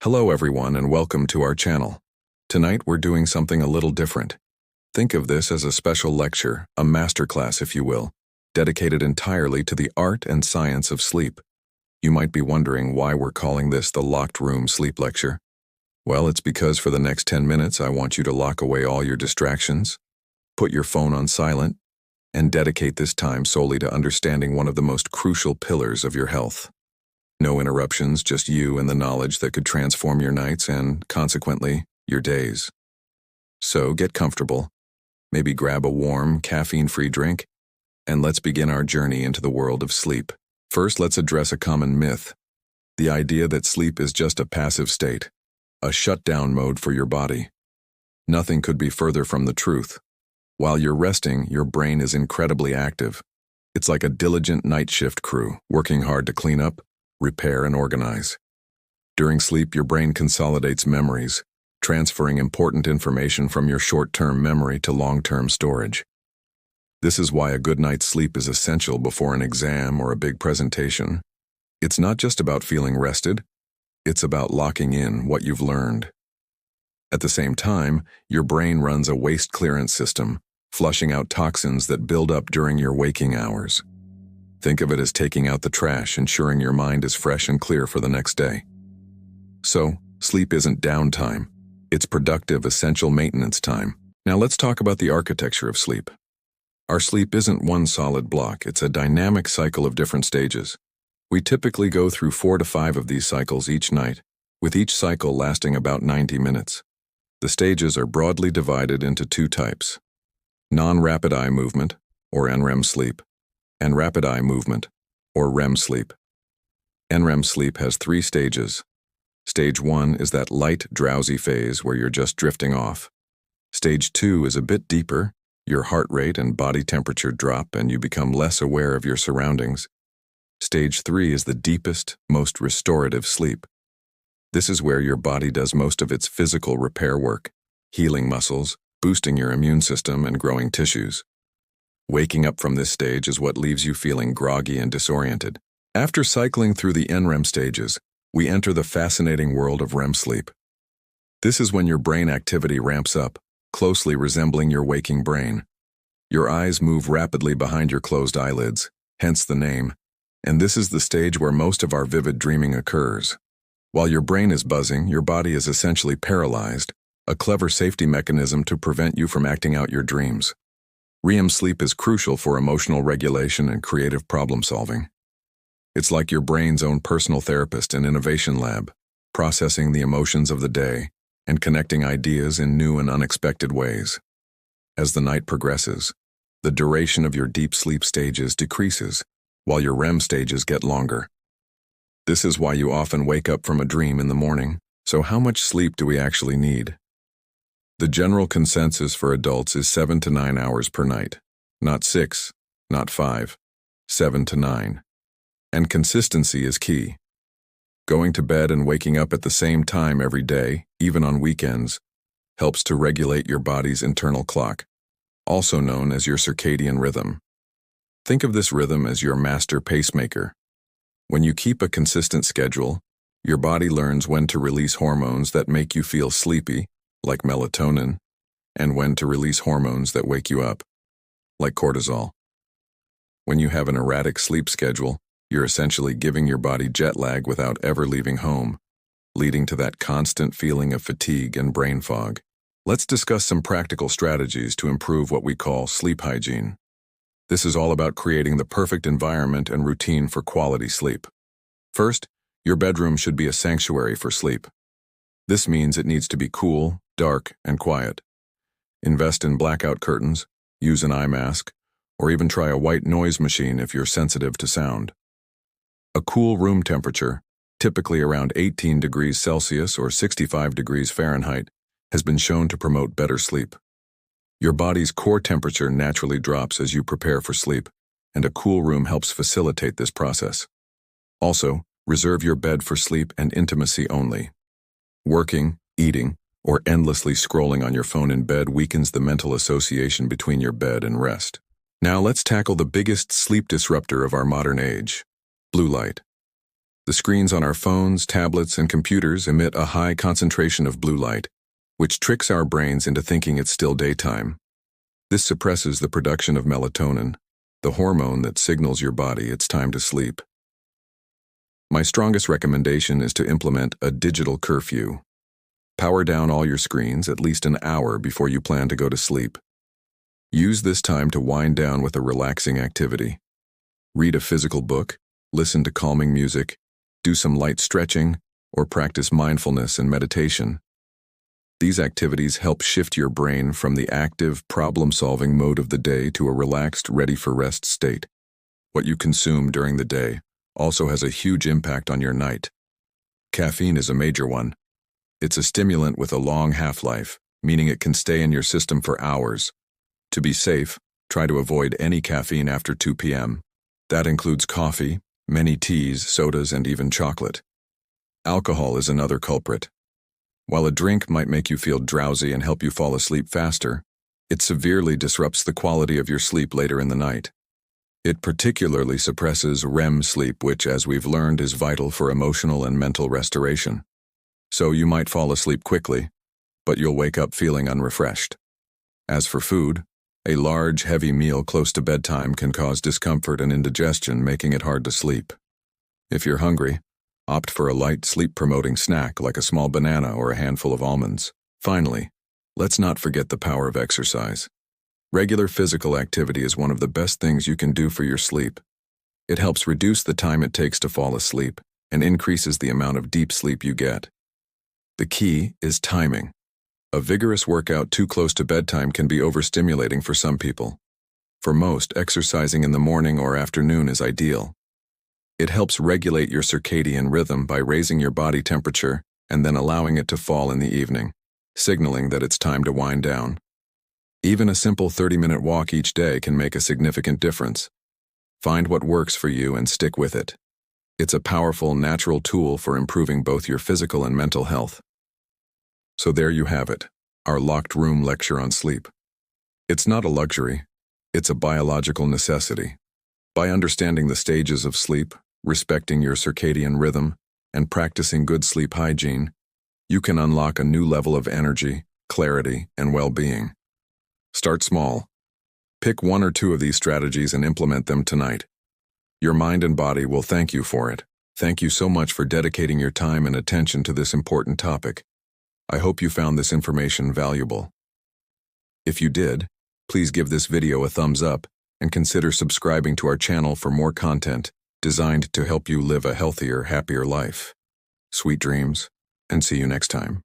Hello everyone and welcome to our channel. Tonight we're doing something a little different. Think of this as a special lecture, a masterclass if you will, dedicated entirely to the art and science of sleep. You might be wondering why we're calling this the Locked Room Sleep Lecture. Well, it's because for the next 10 minutes I want you to lock away all your distractions, put your phone on silent, and dedicate this time solely to understanding one of the most crucial pillars of your health. No interruptions, just you and the knowledge that could transform your nights and, consequently, your days. So get comfortable, maybe grab a warm, caffeine-free drink, and let's begin our journey into the world of sleep. First, let's address a common myth, the idea that sleep is just a passive state, a shutdown mode for your body. Nothing could be further from the truth. While you're resting, your brain is incredibly active. It's like a diligent night shift crew, working hard to clean up, repair, and organize. During sleep, your brain consolidates memories, transferring important information from your short-term memory to long-term storage. This is why a good night's sleep is essential before an exam or a big presentation. It's not just about feeling rested, it's about locking in what you've learned. At the same time, your brain runs a waste clearance system, flushing out toxins that build up during your waking hours. Think of it as taking out the trash, ensuring your mind is fresh and clear for the next day. So, sleep isn't downtime. It's productive, essential maintenance time. Now let's talk about the architecture of sleep. Our sleep isn't one solid block, it's a dynamic cycle of different stages. We typically go through 4 to 5 of these cycles each night, with each cycle lasting about 90 minutes. The stages are broadly divided into 2 types: non-rapid eye movement, or NREM sleep, and rapid eye movement, or REM sleep. NREM sleep has 3 stages. Stage 1 is that light, drowsy phase where you're just drifting off. Stage 2 is a bit deeper. Your heart rate and body temperature drop and you become less aware of your surroundings. Stage 3 is the deepest, most restorative sleep. This is where your body does most of its physical repair work, healing muscles, boosting your immune system, and growing tissues. Waking up from this stage is what leaves you feeling groggy and disoriented. After cycling through the NREM stages, we enter the fascinating world of REM sleep. This is when your brain activity ramps up, closely resembling your waking brain. Your eyes move rapidly behind your closed eyelids, hence the name, and this is the stage where most of our vivid dreaming occurs. While your brain is buzzing, your body is essentially paralyzed, a clever safety mechanism to prevent you from acting out your dreams. REM sleep is crucial for emotional regulation and creative problem-solving. It's like your brain's own personal therapist and innovation lab, processing the emotions of the day and connecting ideas in new and unexpected ways. As the night progresses, the duration of your deep sleep stages decreases, while your REM stages get longer. This is why you often wake up from a dream in the morning. So how much sleep do we actually need? The general consensus for adults is 7 to 9 hours per night. Not 6, not 5, 7 to 9. And consistency is key. Going to bed and waking up at the same time every day, even on weekends, helps to regulate your body's internal clock, also known as your circadian rhythm. Think of this rhythm as your master pacemaker. When you keep a consistent schedule, your body learns when to release hormones that make you feel sleepy, like melatonin, and when to release hormones that wake you up, like cortisol. When you have an erratic sleep schedule, you're essentially giving your body jet lag without ever leaving home, leading to that constant feeling of fatigue and brain fog. Let's discuss some practical strategies to improve what we call sleep hygiene. This is all about creating the perfect environment and routine for quality sleep. First, your bedroom should be a sanctuary for sleep. This means it needs to be cool, dark, and quiet. Invest in blackout curtains, use an eye mask, or even try a white noise machine if you're sensitive to sound. A cool room temperature, typically around 18 degrees Celsius or 65 degrees Fahrenheit, has been shown to promote better sleep. Your body's core temperature naturally drops as you prepare for sleep, and a cool room helps facilitate this process. Also, reserve your bed for sleep and intimacy only. Working, eating, or endlessly scrolling on your phone in bed weakens the mental association between your bed and rest. Now let's tackle the biggest sleep disruptor of our modern age: blue light. The screens on our phones, tablets, and computers emit a high concentration of blue light, which tricks our brains into thinking it's still daytime. This suppresses the production of melatonin, the hormone that signals your body it's time to sleep. My strongest recommendation is to implement a digital curfew. Power down all your screens at least an hour before you plan to go to sleep. Use this time to wind down with a relaxing activity. Read a physical book, listen to calming music, do some light stretching, or practice mindfulness and meditation. These activities help shift your brain from the active, problem-solving mode of the day to a relaxed, ready-for-rest state. What you consume during the day also has a huge impact on your night. Caffeine is a major one. It's a stimulant with a long half-life, meaning it can stay in your system for hours. To be safe, try to avoid any caffeine after 2 p.m. That includes coffee, many teas, sodas, and even chocolate. Alcohol is another culprit. While a drink might make you feel drowsy and help you fall asleep faster, it severely disrupts the quality of your sleep later in the night. It particularly suppresses REM sleep, which, as we've learned, is vital for emotional and mental restoration. So you might fall asleep quickly, but you'll wake up feeling unrefreshed. As for food, a large, heavy meal close to bedtime can cause discomfort and indigestion, making it hard to sleep. If you're hungry, opt for a light, sleep-promoting snack like a small banana or a handful of almonds. Finally, let's not forget the power of exercise. Regular physical activity is one of the best things you can do for your sleep. It helps reduce the time it takes to fall asleep and increases the amount of deep sleep you get. The key is timing. A vigorous workout too close to bedtime can be overstimulating for some people. For most, exercising in the morning or afternoon is ideal. It helps regulate your circadian rhythm by raising your body temperature and then allowing it to fall in the evening, signaling that it's time to wind down. Even a simple 30-minute walk each day can make a significant difference. Find what works for you and stick with it. It's a powerful, natural tool for improving both your physical and mental health. So there you have it, our locked room lecture on sleep. It's not a luxury, it's a biological necessity. By understanding the stages of sleep, respecting your circadian rhythm, and practicing good sleep hygiene, you can unlock a new level of energy, clarity, and well-being. Start small. Pick 1 or 2 of these strategies and implement them tonight. Your mind and body will thank you for it. Thank you so much for dedicating your time and attention to this important topic. I hope you found this information valuable. If you did, please give this video a thumbs up and consider subscribing to our channel for more content designed to help you live a healthier, happier life. Sweet dreams, and see you next time.